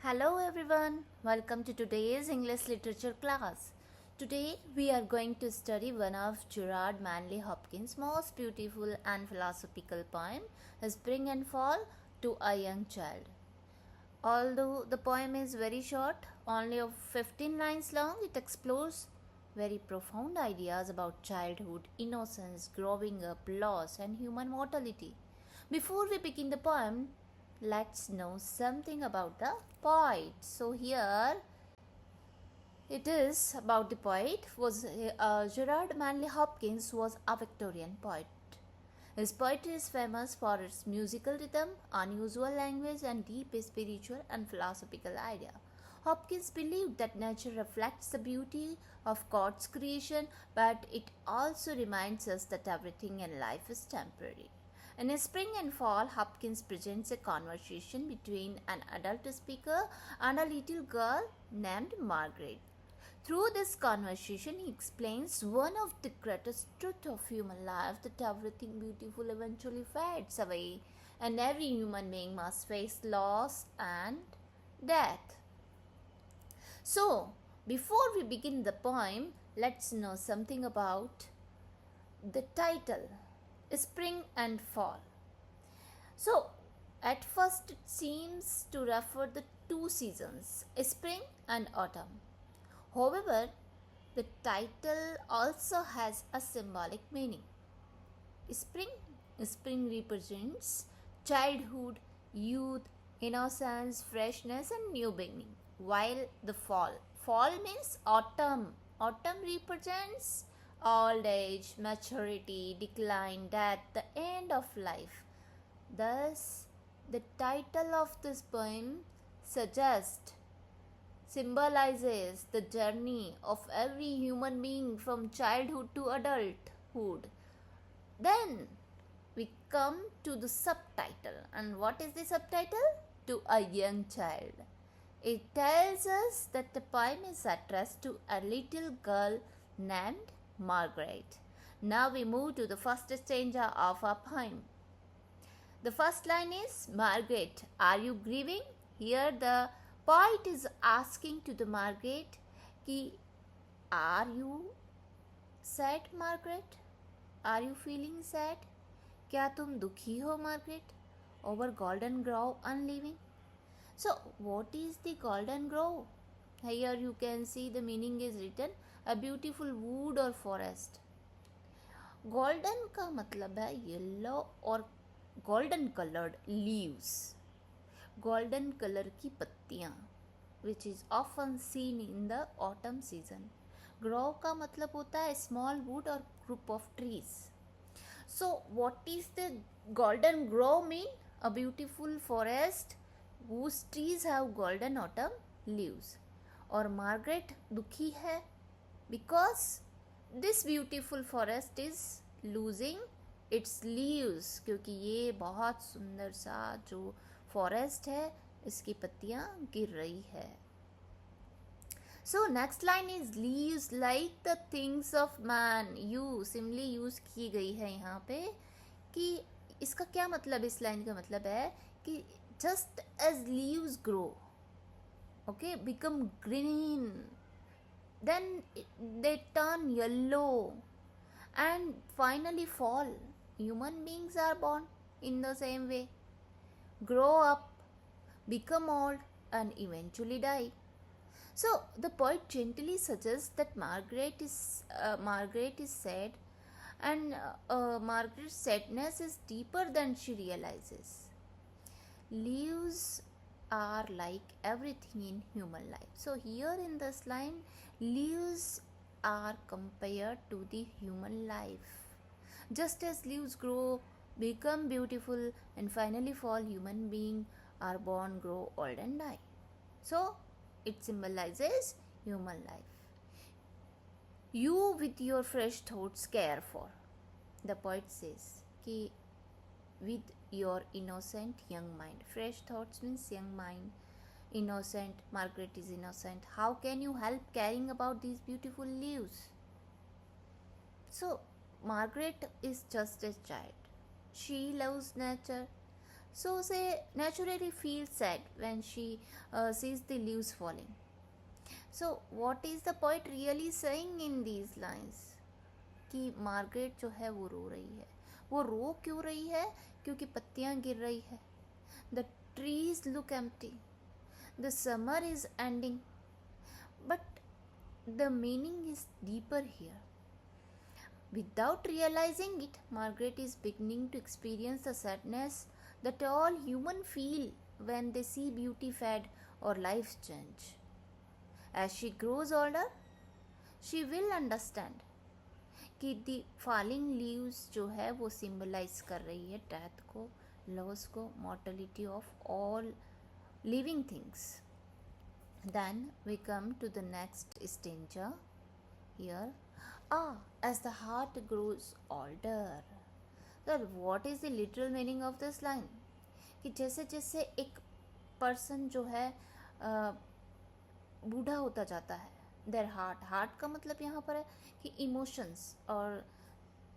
Hello everyone, welcome to today's English literature class. Today we are going to study one of Gerard Manley Hopkins' most beautiful and philosophical poem, Spring and Fall to a Young Child. Although the poem is very short, only of 15 lines long, it explores very profound ideas about childhood, innocence, growing up, loss, and human mortality. Before we begin the poem, let's know something about the poet. So here it is about the poet. Gerard Manley Hopkins was a Victorian poet. His poetry is famous for its musical rhythm, unusual language, and deep spiritual and philosophical idea. Hopkins believed that nature reflects the beauty of God's creation, but it also reminds us that everything in life is temporary. In spring and fall, Hopkins presents a conversation between an adult speaker and a little girl named Margaret. Through this conversation, he explains one of the greatest truths of human life, that everything beautiful eventually fades away and every human being must face loss and death. So, before we begin the poem, let's know something about the title, Spring and Fall. So, at first it seems to refer the two seasons, spring and autumn. However, the title also has a symbolic meaning. Spring represents childhood, youth, innocence, freshness, and new beginning. While the fall means autumn. Autumn represents old age, maturity, decline, death, the end of life. Thus, the title of this poem symbolizes the journey of every human being from childhood to adulthood. Then we come to the subtitle. And what is the subtitle? To a young child. It tells us that the poem is addressed to a little girl named Margaret. Now we move to the first stanza of our poem. The first line is, Margaret, are you grieving? Here the poet is asking to the Margaret, are you sad, Margaret? Are you feeling sad? क्या तुम दुखी हो, Margaret? Over golden grove unleaving. So, what is the golden grove? Here you can see the meaning is written, a beautiful wood or forest. Golden का मतलब है yellow और golden colored leaves. Golden color की पत्तियाँ, which is often seen in the autumn season. Grove का मतलब होता है small wood or group of trees. So, what is the golden grove mean? A beautiful forest whose trees have golden autumn leaves. और Margaret दुखी है because this beautiful forest is losing its leaves, क्योंकि ये बहुत सुंदर सा जो forest है इसकी पत्तियां गिर रही है. So next line is leaves like the things of man. You simile use की गई है यहाँ पे कि इसका क्या मतलब, इस लाइन का मतलब है कि just as leaves grow, okay, become green, then they turn yellow and finally fall. Human beings are born in the same way, grow up, become old, and eventually die. So the poet gently suggests that Margaret is sad, and Margaret's sadness is deeper than she realizes. Leaves are like everything in human life. So here in this line, leaves are compared to the human life. Just as leaves grow, become beautiful, and finally fall, human beings are born, grow old, and die. So it symbolizes human life. You with your fresh thoughts care for. The poet says कि with your innocent young mind. Fresh thoughts means young mind. Innocent, Margaret is innocent. How can you help caring about these beautiful leaves? So Margaret is just a child. She loves nature. So she naturally feels sad when she sees the leaves falling. So what is the poet really saying in these lines? कि Margaret जो है वो रो रही है. वो रो क्यों रही है? क्योंकि पत्तियां गिर रही है. The trees look empty. The summer is ending. But the meaning is deeper here. Without realizing it, Margaret is beginning to experience the sadness that all humans feel when they see beauty fade or life change. As she grows older, she will understand कि दी falling leaves जो है वो symbolize कर रही है death को, loss को, mortality of all living things. Then we come to the next stanza here. As the heart grows older. So what is the literal meaning of this line? कि जैसे जैसे एक पर्सन जो है बूढ़ा होता जाता है, देयर हार्ट का मतलब यहाँ पर है कि इमोशंस और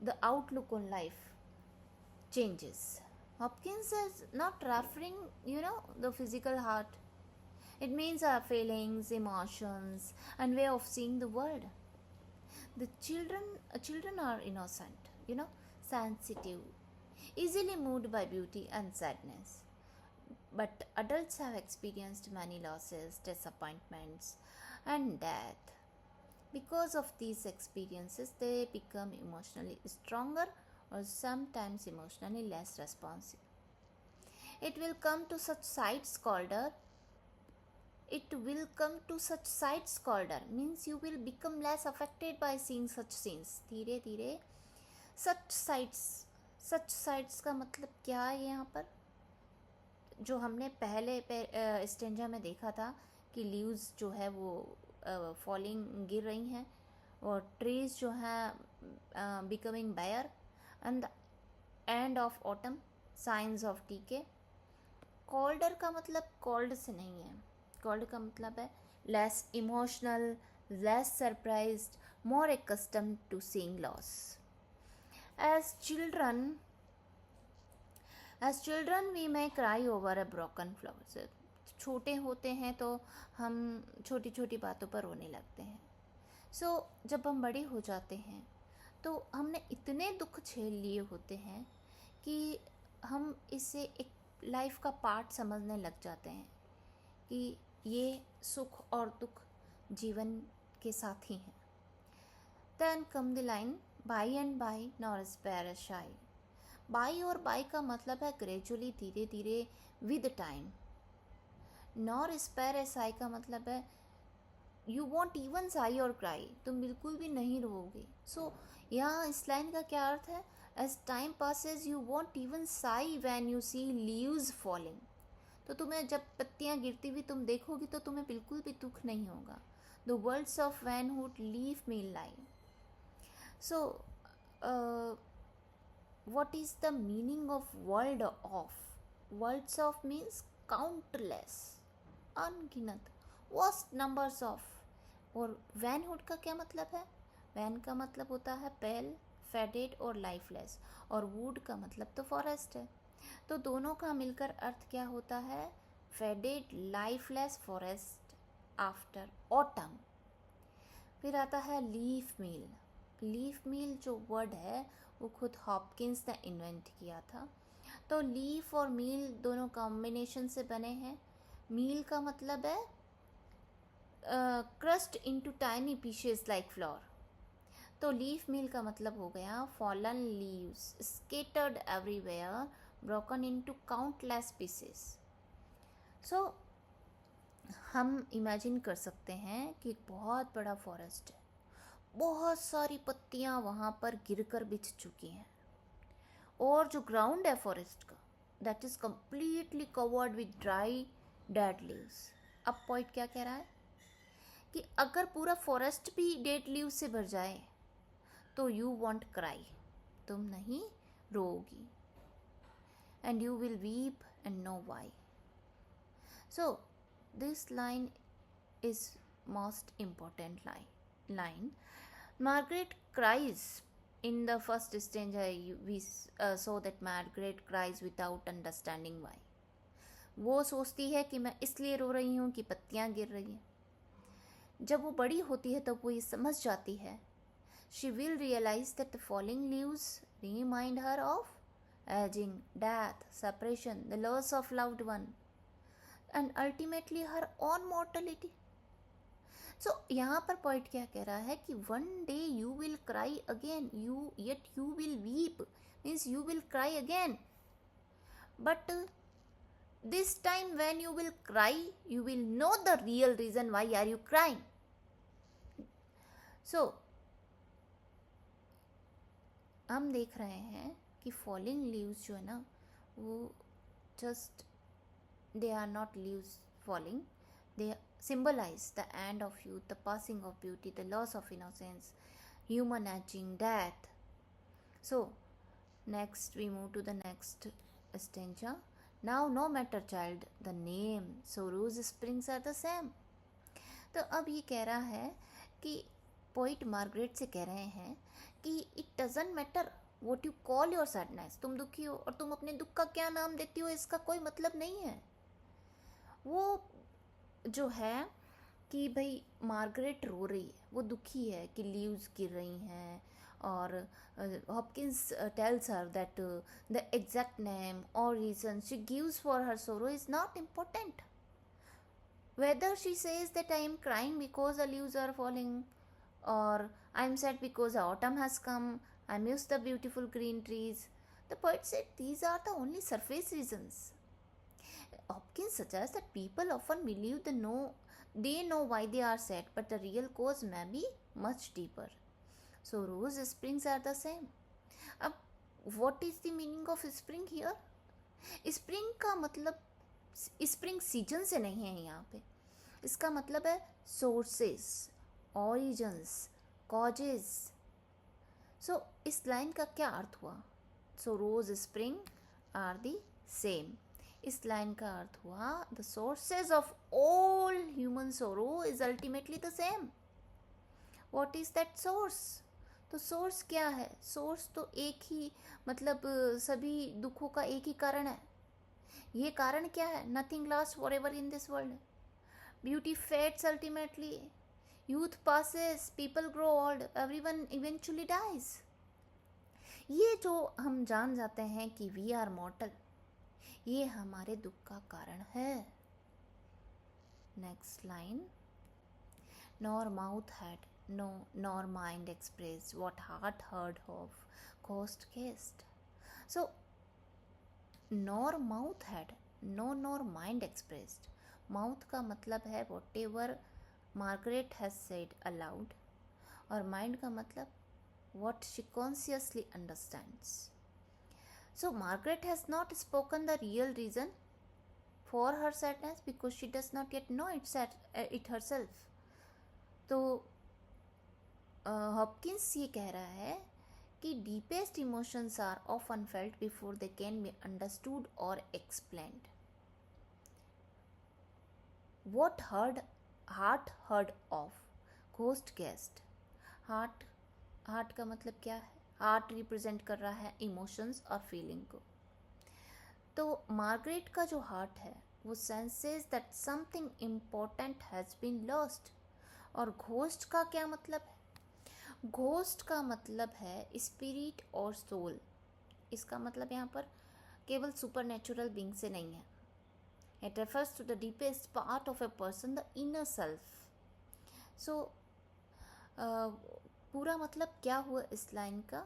the outlook on life changes. Hopkins is not referring, the physical heart. It means our feelings, emotions, and way of seeing the world. The children are innocent, sensitive, easily moved by beauty and sadness. But adults have experienced many losses, disappointments, and death. Because of these experiences, they become emotionally stronger or sometimes emotionally less responsive. It will come to such sights called means you will become less affected by seeing such scenes. धीरे धीरे such sights का मतलब क्या है यहाँ पर? जो हमने पहले स्टेंजा में देखा था कि लीव्स जो है वो फॉलिंग गिर रही हैं और ट्रीज जो हैं becoming bare and the end of autumn, signs of decay. Colder का मतलब कोल्ड से नहीं है. कोल्ड का मतलब है less emotional, less surprised, more accustomed to seeing loss. As children we may cry over a broken flower. छोटे होते हैं तो हम छोटी छोटी बातों पर रोने लगते हैं. जब हम बड़े हो जाते हैं तो हमने इतने दुख झेल लिए होते हैं कि हम इसे एक लाइफ का पार्ट समझने लग जाते हैं कि ये सुख और दुख जीवन के साथ ही हैं. Then come the line, by and by nor spare a shy. By और बाई का मतलब है ग्रेजुअली, धीरे धीरे, विद टाइम. नॉर स्पेयर ए साई का मतलब है यू वॉन्ट इवन साई और क्राई, तुम बिल्कुल भी नहीं रोओगे. यहाँ इस लाइन का क्या अर्थ है? As time passes you won't even sigh when you see leaves falling. तो तुम्हें जब पत्तियाँ गिरती हुई तुम देखोगी तो तुम्हें बिल्कुल भी दुख नहीं होगा. The words of wanwood leafmeal line. What is the meaning of world of? Worlds of means countless, अनगिनत, vast numbers of. और वैनहुड का क्या मतलब है? वैन का मतलब होता है पेल, फेडेड और लाइफलेस, और वुड का मतलब तो फॉरेस्ट है. तो दोनों का मिलकर अर्थ क्या होता है? Faded lifeless forest after autumn. फिर आता है लीफ मील. लीफ मील जो वर्ड है वो खुद हॉपकिंस ने इन्वेंट किया था. तो लीफ और मील दोनों कॉम्बिनेशन से बने हैं. मील का मतलब है crust into tiny pieces like floor. तो लीफ मील का मतलब हो गया fallen leaves scattered everywhere, broken into countless pieces. हम इमेजिन कर सकते हैं कि एक बहुत बड़ा फॉरेस्ट है, बहुत सारी पत्तियां वहाँ पर गिरकर बिछ चुकी हैं, और जो ग्राउंड है फॉरेस्ट का that is completely covered with dry dead leaves. अब पॉइंट क्या कह रहा है कि अगर पूरा फॉरेस्ट भी डेड लीव्स से भर जाए तो यू वॉन्ट क्राई, तुम नहीं रोओगी, and you will weep and know why. This line is most important line. Margaret cries in the first stanza we saw that Margaret cries without understanding why. वो सोचती है कि मैं इसलिए रो रही हूँ कि पत्तियाँ गिर रही हैं। जब वो बड़ी होती है तब वो ये समझ जाती है, she will realize that the falling leaves remind her of aging, death, separation, the loss of loved one, and ultimately her own mortality. So यहाँ पर पॉइंट क्या कह रहा है कि one day you will cry again, yet you will weep, means you will cry again, but this time when you will cry you will know the real reason why are you crying. So हम देख रहे हैं कि falling leaves जो है ना वो just they are not leaves falling, they symbolize the end of youth, the passing of beauty, the loss of innocence, human aging, death. So next we move to the next stanza. Now no matter child the name, so rose springs are the same. तो अब ये कह रहा है कि poet Margaret से कह रहे हैं कि it doesn't matter what you call your sadness, तुम दुखी हो और तुम अपने दुख का क्या नाम देती हो इसका कोई मतलब नहीं है। वो जो है कि भाई मार्गरेट रो रही है, वो दुखी है कि लीव्स गिर रही हैं, और Hopkins tells her that the exact name और reason she gives for her sorrow is not important. Whether she says that I am crying because the leaves are falling, or I am sad because autumn has come, I miss the beautiful green trees, the poet said these are the only surface reasons. Hopkins suggests that people often believe they know why they are sad, but the real cause may be much deeper. So rose springs are the same. अब what is the meaning of spring here? Spring का मतलब spring season से नहीं है यहाँ पे, इसका मतलब है सोर्सेस, ऑरिजन्स, कॉजेस. सो इस लाइन का क्या अर्थ हुआ? Sorrow's spring are the same. इस लाइन का अर्थ हुआ the sources of all human sorrow is ultimately the same. What is that source? तो सोर्स क्या है? सोर्स तो एक ही, मतलब सभी दुखों का एक ही कारण है. ये कारण क्या है? Nothing last forever in this world. Beauty fades ultimately, youth passes, people grow old, everyone eventually dies. ये जो हम जान जाते हैं कि वी आर मॉर्टल, ये हमारे दुख का कारण है. Next line. Nor mouth had no nor mind express what heart heard of ghost guessed. So nor mouth had, no nor mind expressed. Mouth का मतलब है whatever Margaret has said aloud, और माइंड का मतलब what she consciously understands. So Margaret has not spoken the real reason for her sadness because she does not yet know it herself. तो Hopkins ये कह रहा है कि deepest emotions are often felt before they can be understood or explained. What heart heard of ghost guest. Heart का मतलब क्या है? हार्ट रिप्रेजेंट कर रहा है इमोशंस और फीलिंग को. तो मार्गरेट का जो हार्ट है वो senses that something important has been lost. और घोस्ट का क्या मतलब है? घोस्ट का मतलब है स्पिरिट और सोल. इसका मतलब यहाँ पर केवल सुपर नेचुरल बीइंग से नहीं है. It refers to the deepest part of a person, the inner self. So पूरा मतलब क्या हुआ इस लाइन का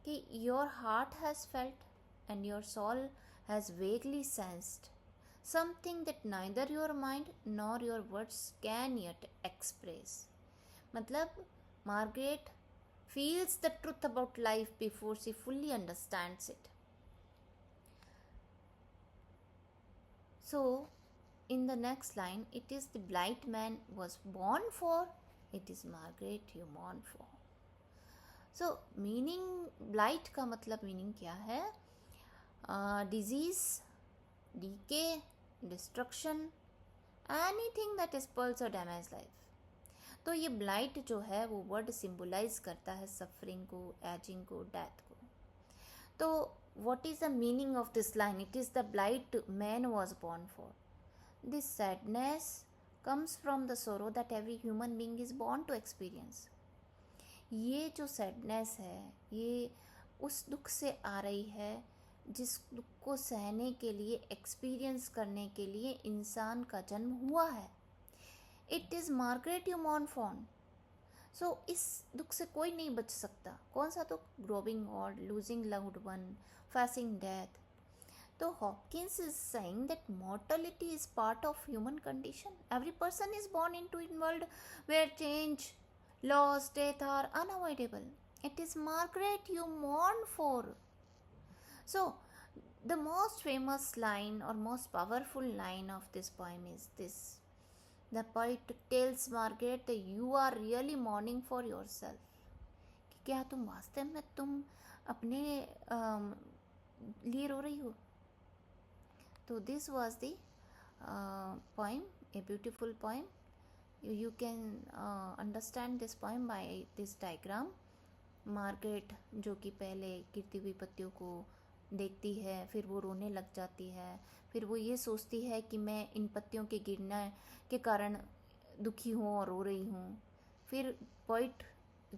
कि your heart has felt and your soul has vaguely sensed something that neither your mind nor your words can yet express. मतलब Margaret feels the truth about life before she fully understands it. So in the next line, it is the blight man was born for, it is Margaret you mourn for. So meaning blight का मतलब meaning क्या है? Disease, decay, destruction, anything that spoils or damages life. तो ये blight जो है वो word symbolize करता है सफरिंग को, एजिंग को, डेथ को. तो what is the meaning of this line? It is the blight man was born for. This sadness comes from the sorrow that every human being is born to experience. ये जो sadness है ये उस दुख से आ रही है जिस दुख को सहने के लिए, एक्सपीरियंस करने के लिए इंसान का जन्म हुआ है. It is Margaret you mourn. So इस दुख से कोई नहीं बच सकता. कौन सा दुख? Growing old, losing loved one, facing death. तो Hopkins is saying that mortality is part of human condition. Every person is born into a world where change, loss, death are unavoidable. It is Margaret you mourn for. So the most famous line or most powerful line of this poem is this. The poet tells Margaret that you are really mourning for yourself. कि क्या तुम वास्तव में तुम अपने लिए रो रही हो. तो this was the poem, a beautiful poem. You can understand this poem by this diagram. Margaret जो कि पहले गिरती हुई पत्तियों को देखती है, फिर वो रोने लग जाती है, फिर वो ये सोचती है कि मैं इन पत्तियों के गिरने के कारण दुखी हूँ और रो रही हूँ. फिर पोइट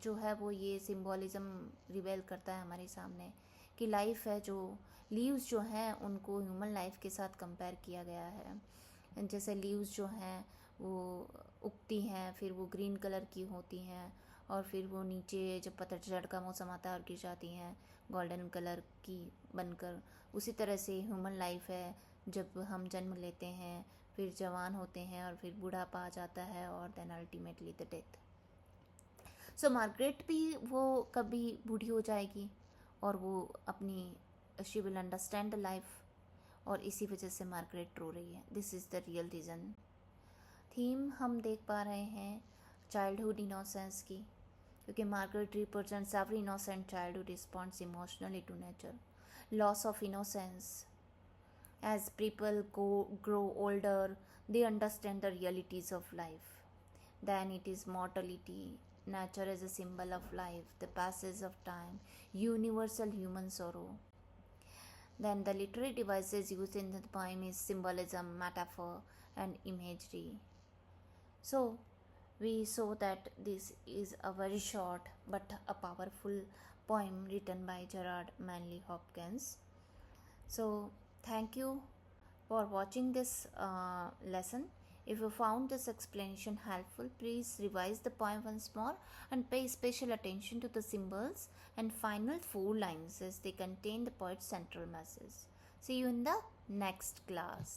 जो है वो ये सिंबॉलिज्म रिवेल करता है हमारे सामने कि लाइफ है जो लीव्स जो हैं उनको ह्यूमन लाइफ के साथ कंपेयर किया गया है. जैसे लीव्स जो हैं वो उगती हैं, फिर वो ग्रीन कलर की होती हैं और फिर वो नीचे जब पतझड़ का मौसम आता है और गिर जाती हैं गोल्डन कलर की बनकर. उसी तरह से ह्यूमन लाइफ है, जब हम जन्म लेते हैं, फिर जवान होते हैं और फिर बुढ़ापा आ जाता है और then ultimately the death. So Margaret भी वो कभी बूढ़ी हो जाएगी और वो अपनी she will understand the life, और इसी वजह से मार्गरेट रो रही है. This is the real reason. Theme हम देख पा रहे हैं चाइल्डहुड इनोसेंस की, क्योंकि Margaret represents every innocent child who responds emotionally to nature. Loss of innocence. As people grow older, they understand the realities of life. Then it is mortality, nature as a symbol of life, the passage of time, universal human sorrow. Then the literary devices used in the poem is symbolism, metaphor, and imagery. So we saw that this is a very short but a powerful poem written by Gerard Manley Hopkins. So thank you for watching this lesson. If you found this explanation helpful, please revise the poem once more and pay special attention to the symbols and final 4 lines as they contain the poet's central message. See you in the next class.